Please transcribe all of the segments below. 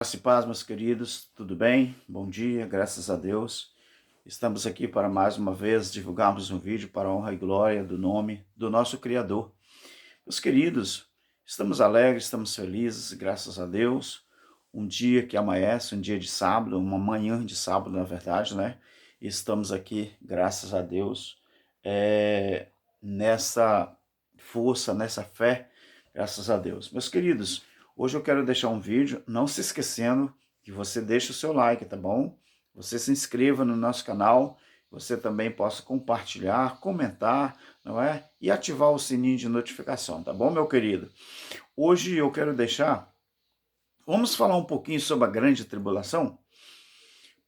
Graça e paz, meus queridos, tudo bem? Bom dia, graças a Deus. Estamos aqui para mais uma vez divulgarmos um vídeo para a honra e glória do nome do nosso Criador. Meus queridos, estamos alegres, estamos felizes, graças a Deus. Um dia que amanhece, um dia de sábado, uma manhã de sábado, na verdade, né? E estamos aqui, graças a Deus, nessa força, nessa fé, graças a Deus. Meus queridos, hoje eu quero deixar um vídeo, não se esquecendo que você deixe o seu like, tá bom? Você se inscreva no nosso canal, você também possa compartilhar, comentar, não é? E ativar o sininho de notificação, tá bom, meu querido? Hoje eu quero vamos falar um pouquinho sobre a grande tribulação,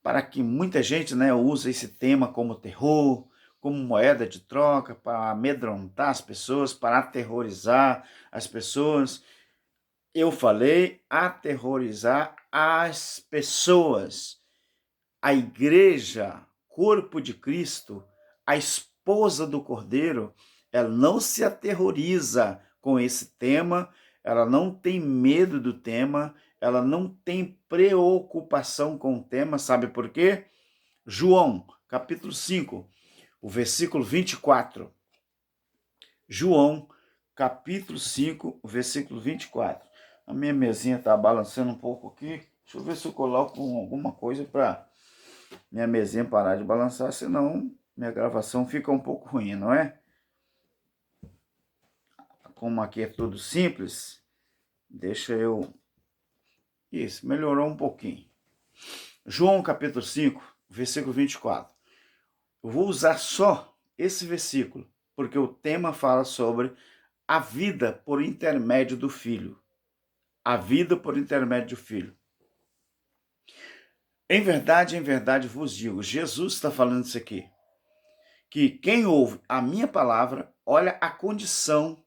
para que muita gente, né, use esse tema como terror, como moeda de troca, para amedrontar as pessoas, para aterrorizar as pessoas. Eu falei aterrorizar as pessoas. A igreja, corpo de Cristo, a esposa do Cordeiro, ela não se aterroriza com esse tema, ela não tem medo do tema, ela não tem preocupação com o tema, sabe por quê? João, capítulo 5, o versículo 24. João, capítulo 5, versículo 24. A minha mesinha está balançando um pouco aqui. Deixa eu ver se eu coloco alguma coisa para minha mesinha parar de balançar, senão minha gravação fica um pouco ruim, não é? Como aqui é tudo simples, deixa eu... Isso, melhorou um pouquinho. João capítulo 5, versículo 24. Eu vou usar só esse versículo, porque o tema fala sobre a vida por intermédio do Filho. A vida por intermédio do Filho. Em verdade vos digo, Jesus está falando isso aqui, que quem ouve a minha palavra, olha a condição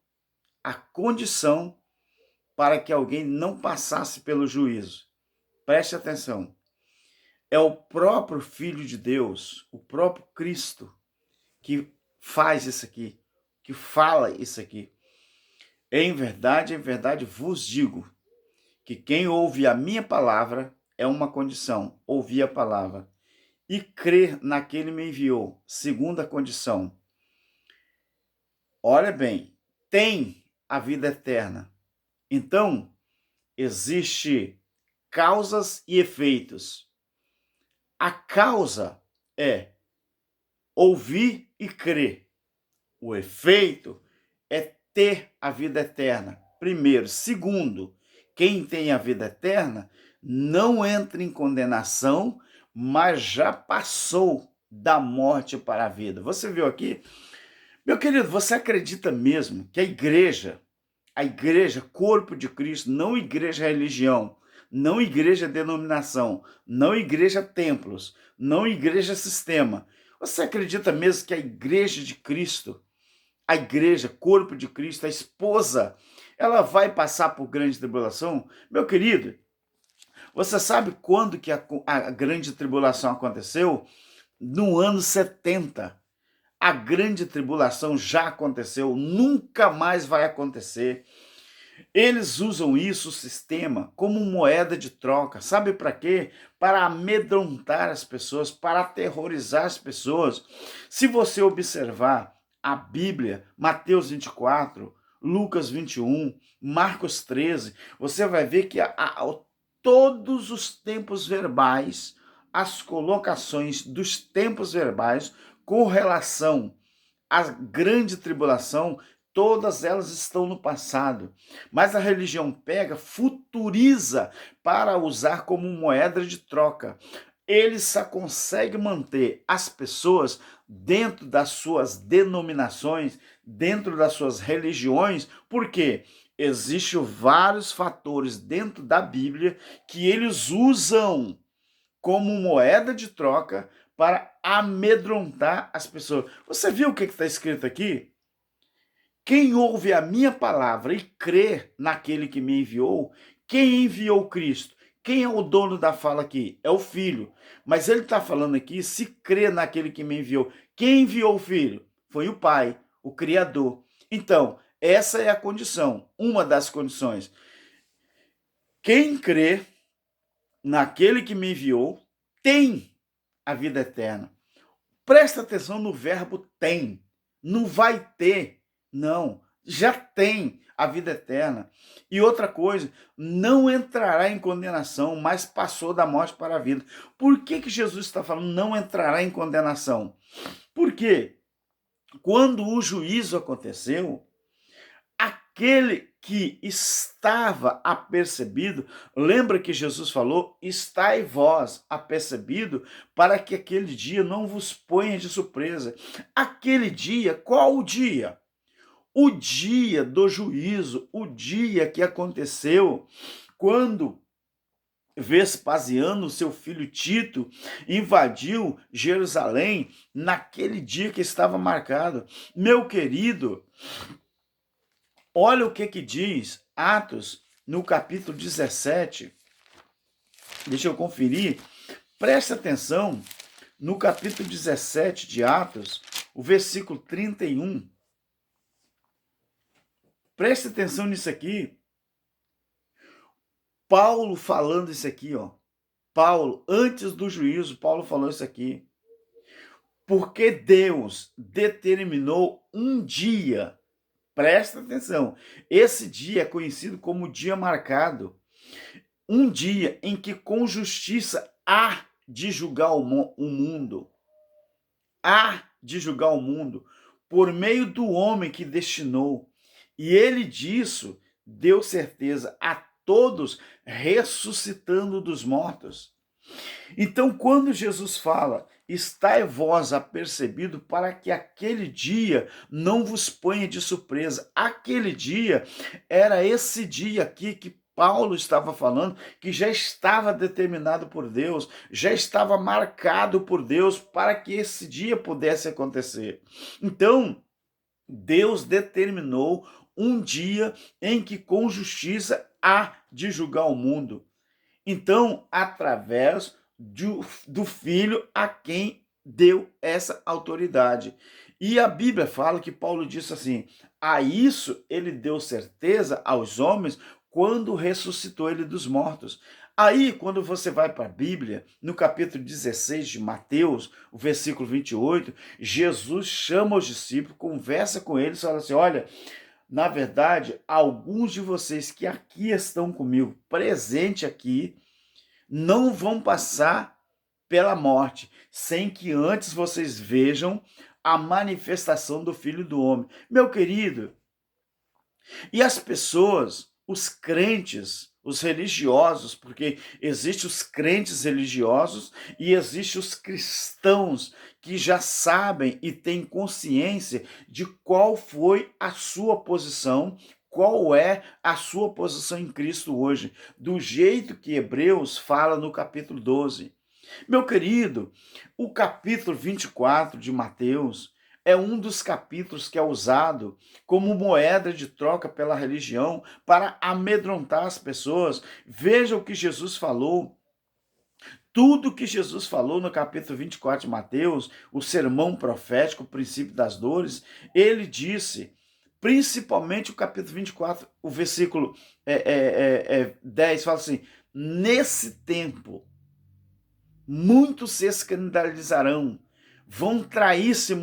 para que alguém não passasse pelo juízo. Preste atenção. É o próprio Filho de Deus, o próprio Cristo, que faz isso aqui, que fala isso aqui. Em verdade vos digo, que quem ouve a minha palavra é uma condição, ouvir a palavra, e crer naquele que me enviou, segunda condição. Olha bem, tem a vida eterna. Então, existe causas e efeitos. A causa é ouvir e crer. O efeito é ter a vida eterna. Primeiro. Segundo, quem tem a vida eterna não entra em condenação, mas já passou da morte para a vida. Você viu aqui? Meu querido, você acredita mesmo que a igreja, corpo de Cristo, não igreja religião, não igreja denominação, não igreja templos, não igreja sistema. Você acredita mesmo que a igreja de Cristo, a igreja, corpo de Cristo, a esposa, ela vai passar por grande tribulação? Meu querido, você sabe quando que a grande tribulação aconteceu? No ano 70. A grande tribulação já aconteceu, nunca mais vai acontecer. Eles usam isso, o sistema, como moeda de troca. Sabe para quê? Para amedrontar as pessoas, para aterrorizar as pessoas. Se você observar a Bíblia, Mateus 24, Lucas 21, Marcos 13, você vai ver que todos os tempos verbais, as colocações dos tempos verbais com relação à grande tribulação, todas elas estão no passado. Mas a religião pega, futuriza para usar como moeda de troca. Ele só consegue manter as pessoas dentro das suas denominações, dentro das suas religiões, porque existem vários fatores dentro da Bíblia que eles usam como moeda de troca para amedrontar as pessoas. Você viu o que está escrito aqui? Quem ouve a minha palavra e crê naquele que me enviou, quem enviou Cristo? Quem é o dono da fala aqui? É o Filho. Mas ele está falando aqui, se crê naquele que me enviou. Quem enviou o Filho? Foi o Pai, o Criador. Então, essa é a condição, uma das condições. Quem crê naquele que me enviou, tem a vida eterna. Presta atenção no verbo tem. Não vai ter, não. Já tem a vida eterna. E outra coisa, não entrará em condenação, mas passou da morte para a vida. Por que Jesus está falando não entrará em condenação? Porque quando o juízo aconteceu, aquele que estava apercebido, lembra que Jesus falou: estai vós apercebido, para que aquele dia não vos ponha de surpresa. Aquele dia, qual o dia? O dia do juízo, o dia que aconteceu quando Vespasiano, seu filho Tito, invadiu Jerusalém naquele dia que estava marcado. Meu querido, olha o que diz Atos, no capítulo 17. Deixa eu conferir. Presta atenção no capítulo 17 de Atos, o versículo 31. Presta atenção nisso aqui. Paulo falando isso aqui, ó. Paulo, antes do juízo, Paulo falou isso aqui. Porque Deus determinou um dia. Presta atenção. Esse dia é conhecido como dia marcado. Um dia em que com justiça há de julgar o mundo. Há de julgar o mundo por meio do homem que destinou. E ele disso deu certeza a todos, ressuscitando dos mortos. Então, quando Jesus fala, estai vós apercebido para que aquele dia não vos ponha de surpresa. Aquele dia era esse dia aqui que Paulo estava falando, que já estava determinado por Deus, já estava marcado por Deus para que esse dia pudesse acontecer. Então, Deus determinou um dia em que com justiça há de julgar o mundo. Então, através do Filho a quem deu essa autoridade. E a Bíblia fala que Paulo disse assim: a isso ele deu certeza aos homens quando ressuscitou ele dos mortos. Aí, quando você vai para a Bíblia, no capítulo 16 de Mateus, o versículo 28, Jesus chama os discípulos, conversa com eles, fala assim: olha, na verdade, alguns de vocês que aqui estão comigo, presente aqui, não vão passar pela morte, sem que antes vocês vejam a manifestação do Filho do Homem. Meu querido, e as pessoas, os crentes, os religiosos, porque existem os crentes religiosos e existem os cristãos que já sabem e têm consciência de qual foi a sua posição, qual é a sua posição em Cristo hoje, do jeito que Hebreus fala no capítulo 12. Meu querido, o capítulo 24 de Mateus é um dos capítulos que é usado como moeda de troca pela religião para amedrontar as pessoas. Veja o que Jesus falou. Tudo que Jesus falou no capítulo 24 de Mateus, o sermão profético, o princípio das dores, ele disse, principalmente o capítulo 24, o versículo 10, fala assim: nesse tempo, muitos se escandalizarão, vão trair-se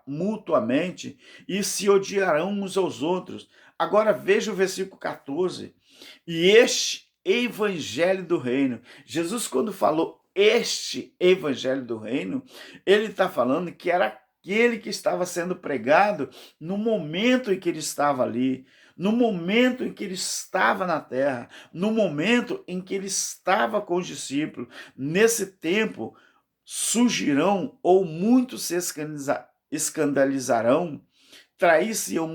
mutuamente e se odiarão uns aos outros. Agora veja o versículo 14. E este evangelho do reino, Jesus, quando falou este evangelho do reino, ele está falando que era aquele que estava sendo pregado no momento em que ele estava ali, no momento em que ele estava na terra, no momento em que ele estava com os discípulos. Nesse tempo, surgirão ou muitos se escandalizarão, trair-se-ão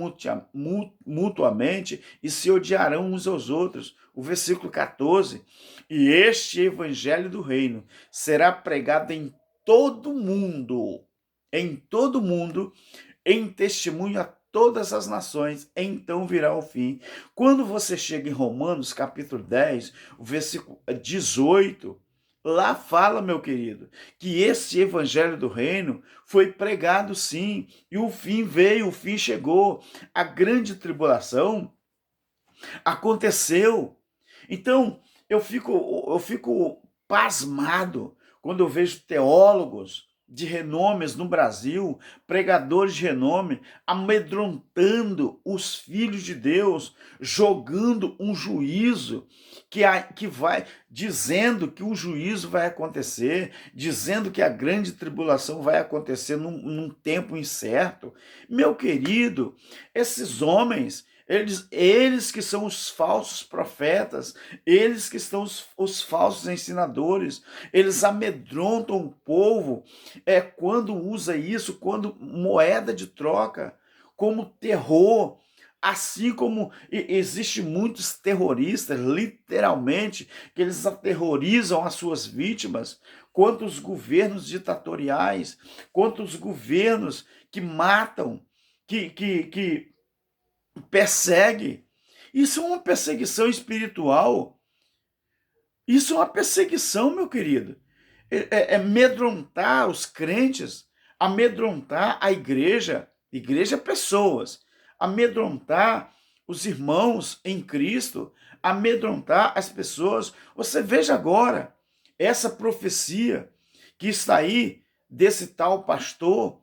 mutuamente e se odiarão uns aos outros. O versículo 14. E este evangelho do reino será pregado em todo mundo, em testemunho a todas as nações, então virá o fim. Quando você chega em Romanos, capítulo 10, o versículo 18, lá fala, meu querido, que esse evangelho do reino foi pregado sim, e o fim veio, o fim chegou. A grande tribulação aconteceu. Então, eu fico pasmado quando eu vejo teólogos de renomes no Brasil, pregadores de renome, amedrontando os filhos de Deus, jogando um juízo que vai dizendo que o juízo vai acontecer, dizendo que a grande tribulação vai acontecer num tempo incerto. Meu querido, esses homens, eles que são os falsos profetas, eles que são os falsos ensinadores, eles amedrontam o povo quando usa isso, quando moeda de troca, como terror. Assim como existe muitos terroristas, literalmente, que eles aterrorizam as suas vítimas, quanto os governos ditatoriais, quanto os governos que matam, que perseguem. Isso é uma perseguição espiritual. Isso é uma perseguição, meu querido. É amedrontar os crentes, amedrontar a igreja pessoas, amedrontar os irmãos em Cristo, amedrontar as pessoas. Você veja agora essa profecia que está aí desse tal pastor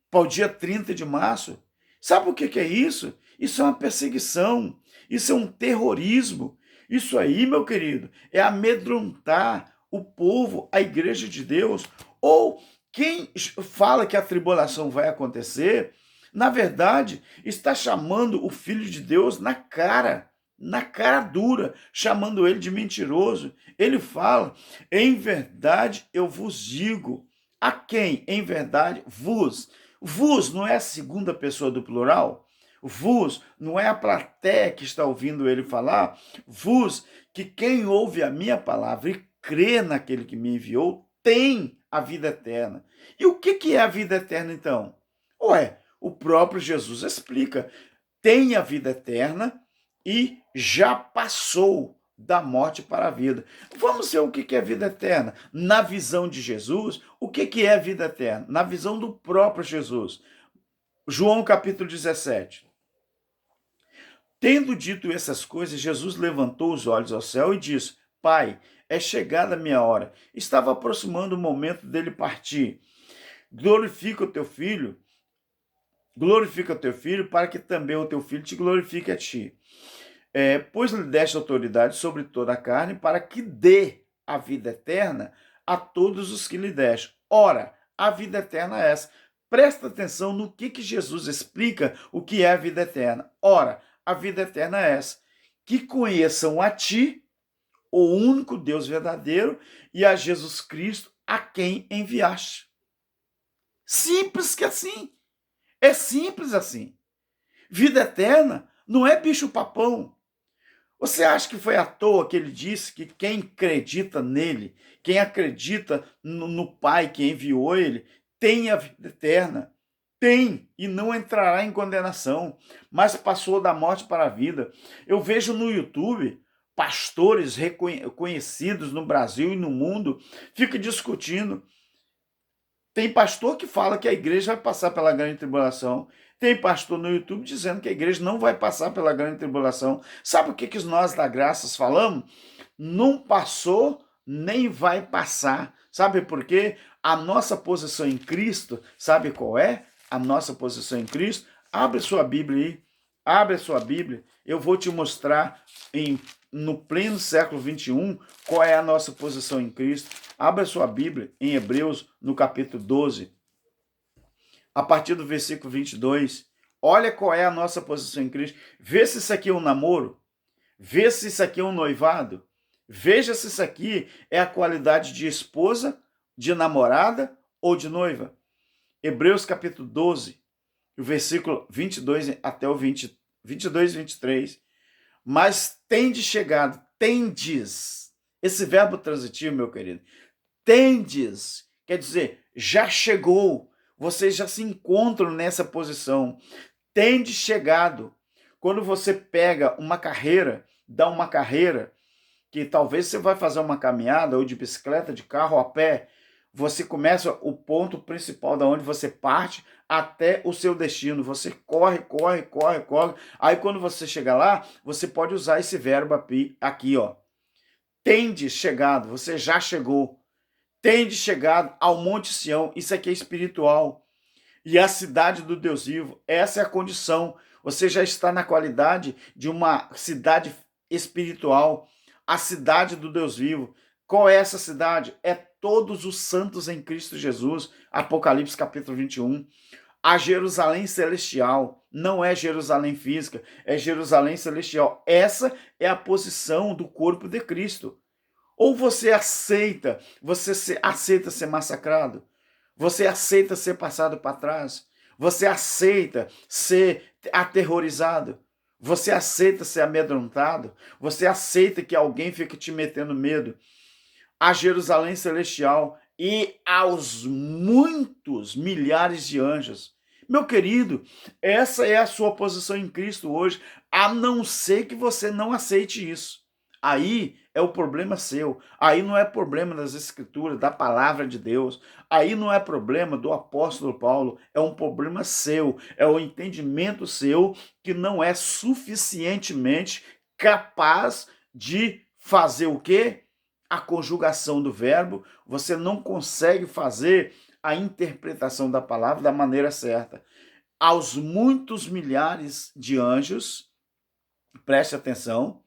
para o dia 30 de março. Sabe o que é isso? Isso é uma perseguição, isso é um terrorismo. Isso aí, meu querido, é amedrontar o povo, a igreja de Deus. Ou quem fala que a tribulação vai acontecer, na verdade, está chamando o Filho de Deus na cara dura, chamando ele de mentiroso. Ele fala, em verdade eu vos digo. A quem? Em verdade vos. Vos não é a segunda pessoa do plural? Vos não é a plateia que está ouvindo ele falar? Vos, que quem ouve a minha palavra e crê naquele que me enviou, tem a vida eterna. E o que é a vida eterna, então? Ué, o próprio Jesus explica. Tem a vida eterna e já passou da morte para a vida. Vamos ver o que é vida eterna. Na visão de Jesus, o que é vida eterna? Na visão do próprio Jesus. João capítulo 17. Tendo dito essas coisas, Jesus levantou os olhos ao céu e disse, Pai, é chegada a minha hora. Estava aproximando o momento dele partir. Glorifica o teu filho para que também o teu filho te glorifique a ti. Pois lhe deste autoridade sobre toda a carne para que dê a vida eterna a todos os que lhe deste. Ora, a vida eterna é essa. Presta atenção no que Jesus explica o que é a vida eterna. Ora, a vida eterna é essa. Que conheçam a ti, o único Deus verdadeiro, e a Jesus Cristo, a quem enviaste. Simples que assim. É simples assim. Vida eterna não é bicho-papão. Você acha que foi à toa que ele disse que quem acredita nele, quem acredita no Pai que enviou ele, tem a vida eterna? Tem, e não entrará em condenação, mas passou da morte para a vida. Eu vejo no YouTube pastores reconhecidos no Brasil e no mundo ficam discutindo. Tem pastor que fala que a igreja vai passar pela grande tribulação. Tem pastor no YouTube dizendo que a igreja não vai passar pela grande tribulação. Sabe o que nós da Graças falamos? Não passou, nem vai passar. Sabe por quê? A nossa posição em Cristo, sabe qual é? A nossa posição em Cristo? Abre sua Bíblia aí. Abre a sua Bíblia. Eu vou te mostrar no pleno século XXI qual é a nossa posição em Cristo. Abra sua Bíblia em Hebreus, no capítulo 12, a partir do versículo 22. Olha qual é a nossa posição em Cristo. Vê se isso aqui é um namoro. Vê se isso aqui é um noivado. Veja se isso aqui é a qualidade de esposa, de namorada ou de noiva. Hebreus capítulo 12, o versículo 22 até o 22 e 23. Mas tendes chegado, tendes. Esse verbo transitivo, meu querido, tendes, quer dizer, já chegou, vocês já se encontram nessa posição, tendes chegado. Quando você pega uma carreira, dá uma carreira, que talvez você vai fazer uma caminhada, ou de bicicleta, de carro, a pé, você começa o ponto principal da onde você parte até o seu destino. Você corre. Aí quando você chega lá, você pode usar esse verbo aqui, ó. Tende chegado, você já chegou. Tende chegado ao Monte Sião, isso aqui é espiritual. E a cidade do Deus vivo, essa é a condição. Você já está na qualidade de uma cidade espiritual, a cidade do Deus vivo. Qual é essa cidade? É todos os santos em Cristo Jesus, Apocalipse capítulo 21. A Jerusalém celestial, não é Jerusalém física, é Jerusalém celestial. Essa é a posição do corpo de Cristo. Ou você aceita ser massacrado, você aceita ser passado para trás, você aceita ser aterrorizado, você aceita ser amedrontado, você aceita que alguém fique te metendo medo. A Jerusalém celestial e aos muitos milhares de anjos. Meu querido, essa é a sua posição em Cristo hoje, a não ser que você não aceite isso. Aí é o problema seu. Aí não é problema das Escrituras, da palavra de Deus. Aí não é problema do apóstolo Paulo. É um problema seu. É o entendimento seu que não é suficientemente capaz de fazer o quê? A conjugação do verbo. Você não consegue fazer a interpretação da palavra da maneira certa. Aos muitos milhares de anjos, preste atenção,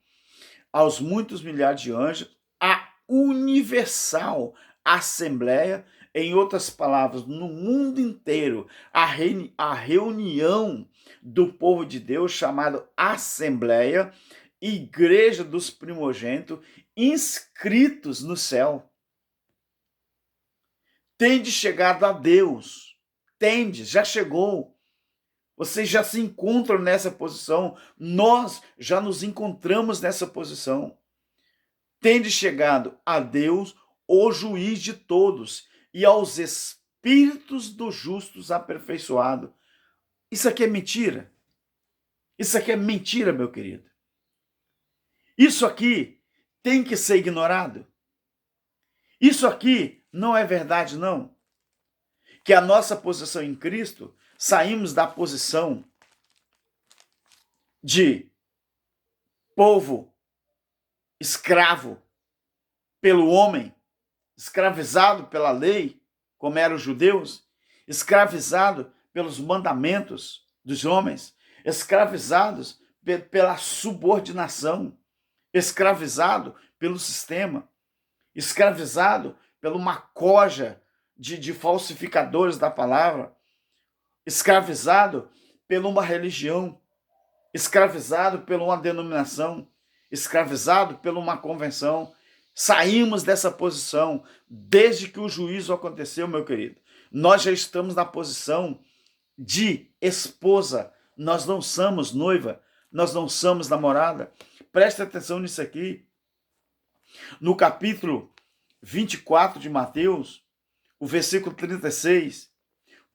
aos muitos milhares de anjos, a universal assembleia, em outras palavras, no mundo inteiro, a reunião do povo de Deus, chamada Assembleia, Igreja dos Primogênitos, inscritos no céu. Tende chegado a Deus, já chegou. Vocês já se encontram nessa posição, nós já nos encontramos nessa posição. Tende chegado a Deus, o juiz de todos, e aos espíritos dos justos aperfeiçoado. Isso aqui é mentira. Isso aqui é mentira, meu querido. Isso aqui tem que ser ignorado. Isso aqui não é verdade, não. Que a nossa posição em Cristo, saímos da posição de povo escravo pelo homem, escravizado pela lei, como eram os judeus, escravizado pelos mandamentos dos homens, escravizados pela subordinação, escravizado pelo sistema, escravizado pela uma coja de falsificadores da palavra, escravizado por uma religião, escravizado por uma denominação, escravizado por uma convenção. Saímos dessa posição desde que o juízo aconteceu, meu querido. Nós já estamos na posição de esposa. Nós não somos noiva, nós não somos namorada. Preste atenção nisso aqui. No capítulo 24 de Mateus, o versículo 36,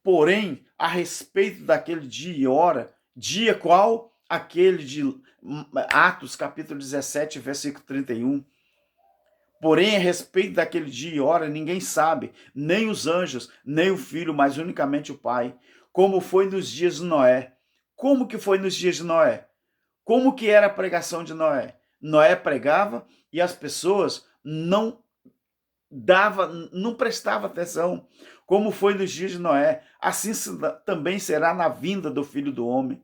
porém, a respeito daquele dia e hora, dia qual? Aquele de Atos, capítulo 17, versículo 31. Porém, a respeito daquele dia e hora, ninguém sabe, nem os anjos, nem o Filho, mas unicamente o Pai, como foi nos dias de Noé. Como que foi nos dias de Noé? Como que era a pregação de Noé? Noé pregava e as pessoas não prestavam atenção. Como foi nos dias de Noé, assim também será na vinda do Filho do Homem.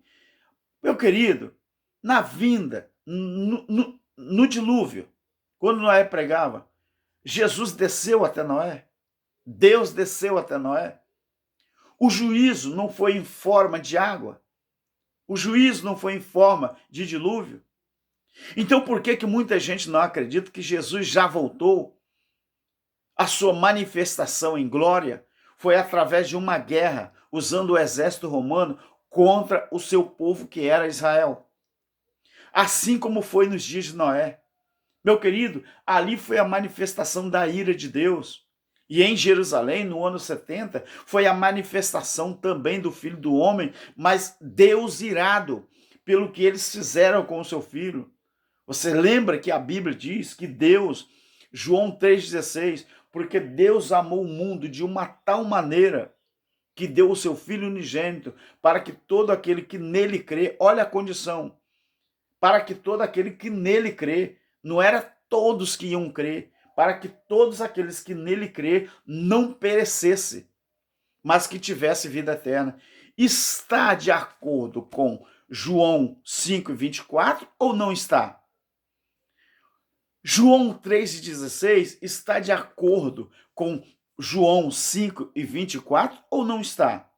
Meu querido, na vinda, no dilúvio, quando Noé pregava, Jesus desceu até Noé, Deus desceu até Noé. O juízo não foi em forma de água, o juízo não foi em forma de dilúvio. Então por que muita gente não acredita que Jesus já voltou? A sua manifestação em glória foi através de uma guerra, usando o exército romano contra o seu povo que era Israel. Assim como foi nos dias de Noé. Meu querido, ali foi a manifestação da ira de Deus. E em Jerusalém, no ano 70, foi a manifestação também do Filho do Homem, mas Deus irado pelo que eles fizeram com o seu Filho. Você lembra que a Bíblia diz que Deus, João 3,16, porque Deus amou o mundo de uma tal maneira que deu o seu Filho unigênito para que todo aquele que nele crê, olha a condição, para que todo aquele que nele crê, não era todos que iam crer, para que todos aqueles que nele crer não perecessem, mas que tivesse vida eterna. Está de acordo com João 5:24 ou não está? João 3:16 está de acordo com João 5:24 ou não está?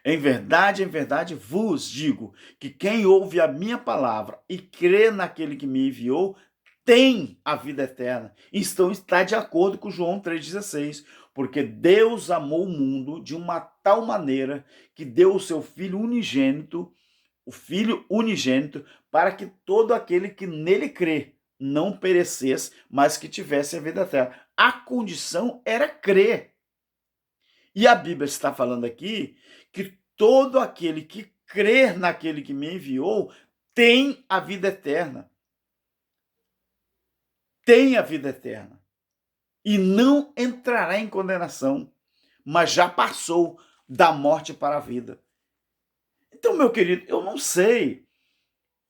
Em verdade vos digo que quem ouve a minha palavra e crê naquele que me enviou tem a vida eterna. Então está de acordo com João 3,16, porque Deus amou o mundo de uma tal maneira que deu o seu Filho unigênito, o Filho unigênito, para que todo aquele que nele crê não perecesse, mas que tivesse a vida eterna. A condição era crer. E a Bíblia está falando aqui que todo aquele que crer naquele que me enviou tem a vida eterna. Tem a vida eterna. E não entrará em condenação, mas já passou da morte para a vida. Então, meu querido, eu não sei.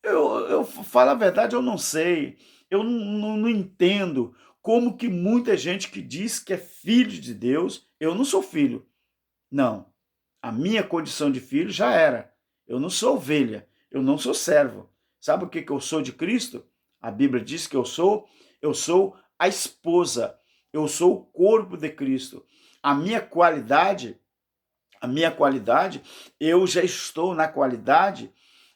Eu falo a verdade, eu não sei. Eu não entendo como que muita gente que diz que é filho de Deus, eu não sou filho. Não. A minha condição de filho já era. Eu não sou ovelha, eu não sou servo. Sabe o que eu sou de Cristo? A Bíblia diz que eu sou a esposa, eu sou o corpo de Cristo. A minha qualidade, eu já estou na qualidade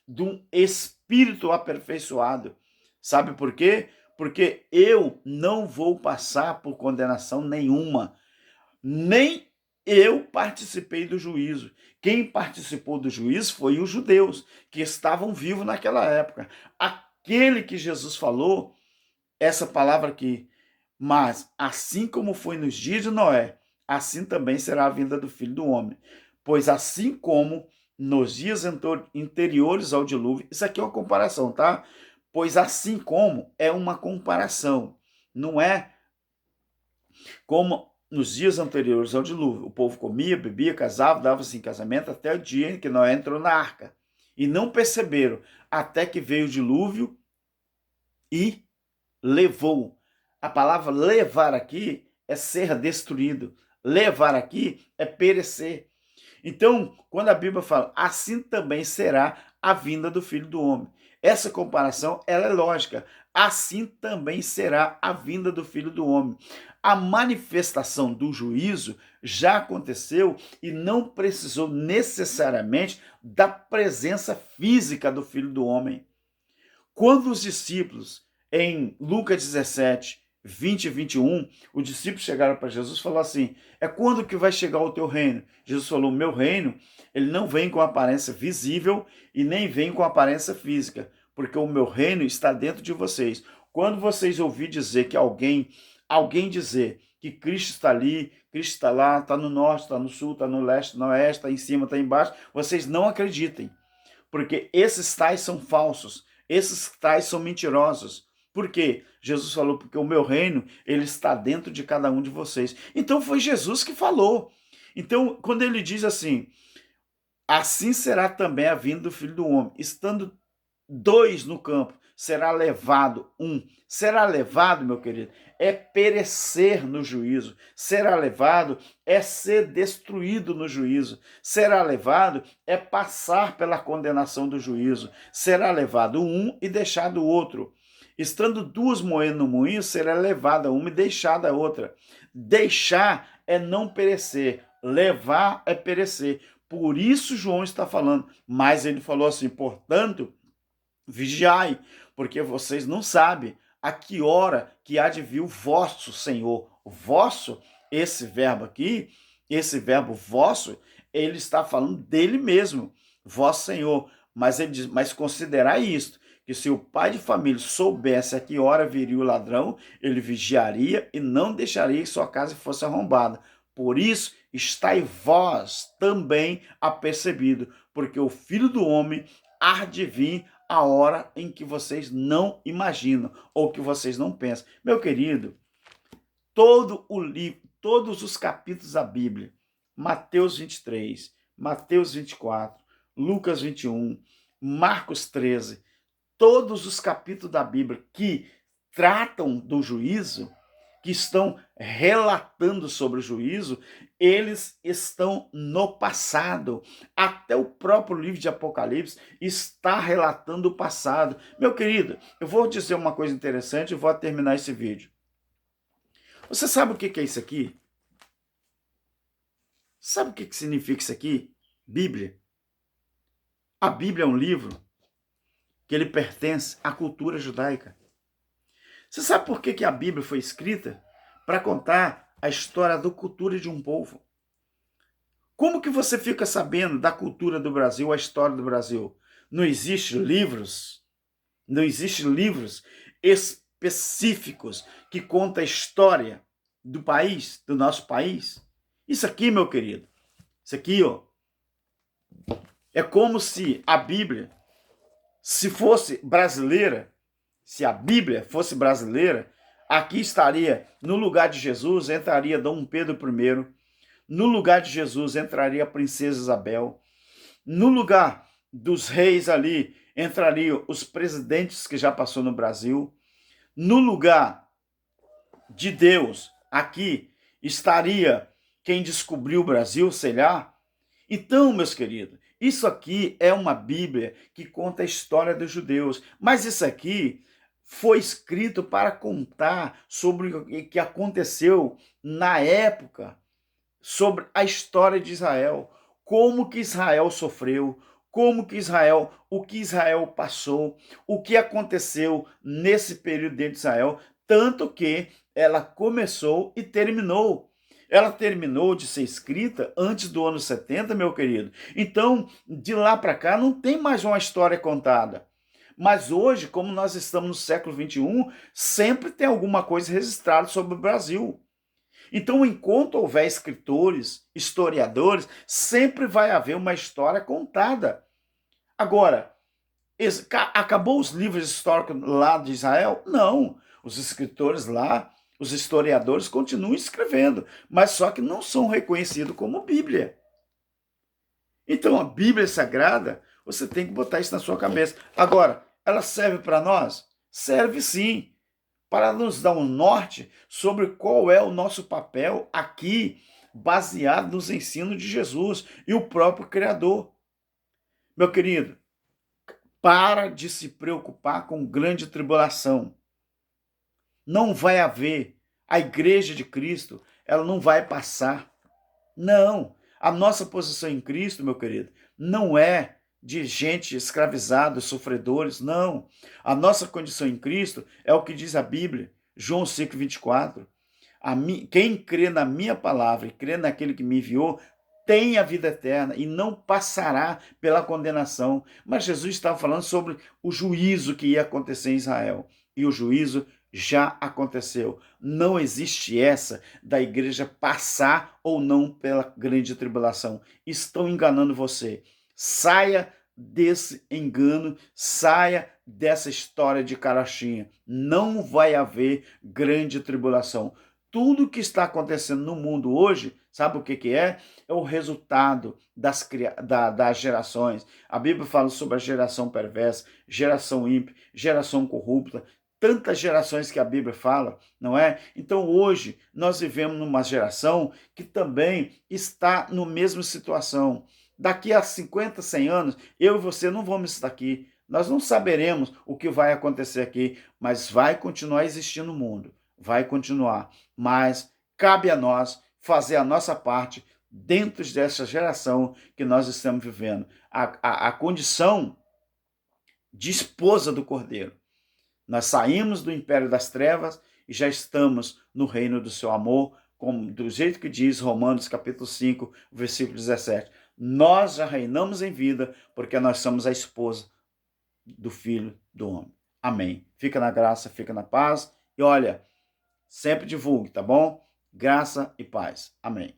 de um espírito aperfeiçoado. Sabe por quê? Porque eu não vou passar por condenação nenhuma, nem eu participei do juízo. Quem participou do juízo foi os judeus, que estavam vivos naquela época. Aquele que Jesus falou, essa palavra aqui, mas assim como foi nos dias de Noé, assim também será a vinda do Filho do Homem. Pois assim como nos dias anteriores ao dilúvio, isso aqui é uma comparação, tá? Pois assim como é uma comparação, não é como nos dias anteriores ao dilúvio. O povo comia, bebia, casava, dava-se em casamento até o dia em que Noé entrou na arca. E não perceberam até que veio o dilúvio e levou. A palavra levar aqui é ser destruído. Levar aqui é perecer. Então, quando a Bíblia fala, assim também será a vinda do Filho do Homem. Essa comparação, ela é lógica. Assim também será a vinda do Filho do Homem. A manifestação do juízo já aconteceu e não precisou necessariamente da presença física do Filho do Homem. Quando os discípulos, em Lucas 17, 20 e 21, os discípulos chegaram para Jesus e falaram assim, é quando que vai chegar o teu reino? Jesus falou, o meu reino, ele não vem com aparência visível e nem vem com aparência física, porque o meu reino está dentro de vocês. Quando vocês ouvirem dizer que alguém dizer que Cristo está ali, Cristo está lá, está no norte, está no sul, está no leste, está no oeste, está em cima, está embaixo, vocês não acreditem, porque esses tais são falsos. Esses tais são mentirosos. Por quê? Jesus falou, porque o meu reino, ele está dentro de cada um de vocês. Então foi Jesus que falou. Então, quando ele diz assim, assim será também a vinda do Filho do Homem, estando dois no campo, será levado um. Será levado, meu querido, é perecer no juízo. Será levado é ser destruído no juízo. Será levado é passar pela condenação do juízo. Será levado um e deixado o outro. Estando duas moendo no moinho, será levada uma e deixada a outra. Deixar é não perecer. Levar é perecer. Por isso João está falando. Mas ele falou assim, portanto, vigiai, porque vocês não sabem a que hora que há de vir o vosso Senhor. O vosso, esse verbo aqui, esse verbo vosso, ele está falando dele mesmo, vosso Senhor. Mas ele diz, mas considerai isto, que se o pai de família soubesse a que hora viria o ladrão, ele vigiaria e não deixaria que sua casa fosse arrombada. Por isso, estai vós também apercebido, porque o Filho do Homem há de vir a hora em que vocês não imaginam ou que vocês não pensam. Meu querido, todo o livro, todos os capítulos da Bíblia, Mateus 23, Mateus 24, Lucas 21, Marcos 13, todos os capítulos da Bíblia que tratam do juízo, que estão relatando sobre o juízo, eles estão no passado. Até o próprio livro de Apocalipse está relatando o passado. Meu querido, eu vou dizer uma coisa interessante e vou terminar esse vídeo. Você sabe o que é isso aqui? Sabe o que significa isso aqui? Bíblia. A Bíblia é um livro que ele pertence à cultura judaica. Você sabe por que a Bíblia foi escrita? Para contar a história da cultura de um povo. Como que você fica sabendo da cultura do Brasil, a história do Brasil? Não existe não existe livros específicos que contam a história do país, do nosso país. Isso aqui, meu querido, isso aqui, ó, é como se a Bíblia, se fosse brasileira, se a Bíblia fosse brasileira, aqui estaria, no lugar de Jesus, entraria Dom Pedro I, no lugar de Jesus entraria a princesa Isabel, no lugar dos reis ali entrariam os presidentes que já passou no Brasil, no lugar de Deus aqui estaria quem descobriu o Brasil, sei lá. Então, meus queridos, isso aqui é uma Bíblia que conta a história dos judeus, mas isso aqui foi escrito para contar sobre o que aconteceu na época, sobre a história de Israel, como que Israel sofreu, como que Israel, o que Israel passou, o que aconteceu nesse período dentro de Israel, tanto que ela começou e terminou. Ela terminou de ser escrita antes do ano 70, meu querido. Então, de lá para cá, não tem mais uma história contada. Mas hoje, como nós estamos no século XXI, sempre tem alguma coisa registrada sobre o Brasil. Então, enquanto houver escritores, historiadores, sempre vai haver uma história contada. Agora, acabou os livros históricos lá de Israel? Não. Os escritores lá, os historiadores continuam escrevendo, mas só que não são reconhecidos como Bíblia. Então, a Bíblia Sagrada, você tem que botar isso na sua cabeça. Agora, ela serve para nós? Serve sim, para nos dar um norte sobre qual é o nosso papel aqui, baseado nos ensinos de Jesus e o próprio Criador. Meu querido, para de se preocupar com grande tribulação. Não vai haver. A igreja de Cristo, ela não vai passar. Não. A nossa posição em Cristo, meu querido, não é de gente escravizada, sofredores, não. A nossa condição em Cristo é o que diz a Bíblia, João 5:24. Quem crê na minha palavra e crê naquele que me enviou, tem a vida eterna e não passará pela condenação. Mas Jesus estava falando sobre o juízo que ia acontecer em Israel. E o juízo já aconteceu. Não existe essa da igreja passar ou não pela grande tribulação. Estão enganando você. Saia desse engano, saia dessa história de carochinha. Não vai haver grande tribulação. Tudo que está acontecendo no mundo hoje, sabe o que é? É o resultado das gerações. A Bíblia fala sobre a geração perversa, geração ímpia, geração corrupta, tantas gerações que a Bíblia fala, não é? Então hoje nós vivemos numa geração que também está na mesma situação. Daqui a 50, 100 anos, eu e você não vamos estar aqui. Nós não saberemos o que vai acontecer aqui, mas vai continuar existindo o mundo. Vai continuar. Mas cabe a nós fazer a nossa parte dentro dessa geração que nós estamos vivendo. A condição de esposa do Cordeiro. Nós saímos do império das trevas e já estamos no reino do seu amor, como, do jeito que diz Romanos capítulo 5, versículo 17. Nós já reinamos em vida porque nós somos a esposa do Filho do Homem. Amém. Fica na graça, fica na paz e olha, sempre divulgue, tá bom? Graça e paz. Amém.